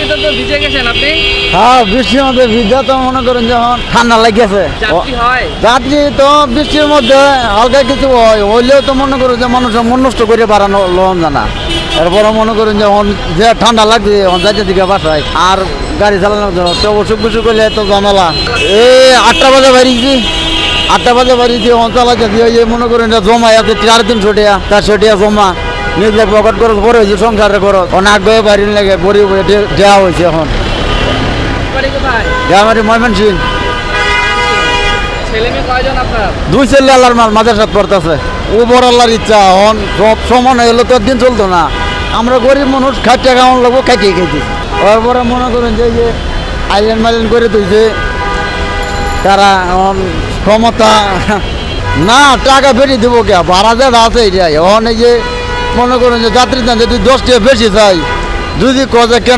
বৃষ্টিতে তো ভিজে গেছেন আপনি। হ্যাঁ, বৃষ্টির মধ্যে ভিজা তো মনে করেন যখন ঠান্ডা লাগেছে। যাত্রী হয়। যাত্রী তো বৃষ্টির মধ্যে হালকা কিছু হয়, হইলেও তো মনে করেন যে মানুষের মন নষ্ট করে বাড়ানো লোন জানা। এরপরে মনে করেন যে ঠান্ডা লাগবে যাইতে দিকে বাসায় আর গাড়ি চালানোর জন্য তো অসুখ বিসুখ করলে তো জানালা। এই 8টা বাজে বাড়িয়েছি, 8টা বাজে বাড়িয়েছি চালাতে দিয়ে মনে করেন যে জমা আছে 300 টাকা 400 টাকা জমা নিজে পকেট খরচ পরে হয়েছে, সংসারে খরচ অনেক বয়ে বাড়ি লাগে বড়ি বয়ে দেওয়া হয়েছে। এখন বাড়ি কোথায়? আমার ময়মনসিং। ছেলে মেয়ে কয়জন আপনার? 2 ছেলে আল্লাহর মাঝে সাথ পড়তেছে। উপর আল্লাহর ইচ্ছা, এখন সব সমান হইলে তো দিন চলতো না। আমরা গরিব মানুষ, খাইতে খাওয়ান লাগবো, খাইতে খাইতে তারপরে মনে করেন যে আইল্যান্ড মাইল্যান্ড করে তুইছে তারা এখন ক্ষমতা না, টাকা বেশি দেবো কে, ভাড়া যেটা আছে এটাই। এখন এই যে মনে করেন যে যাত্রী যদি 10 টাকা বেশি চাই, যদি কজে কেন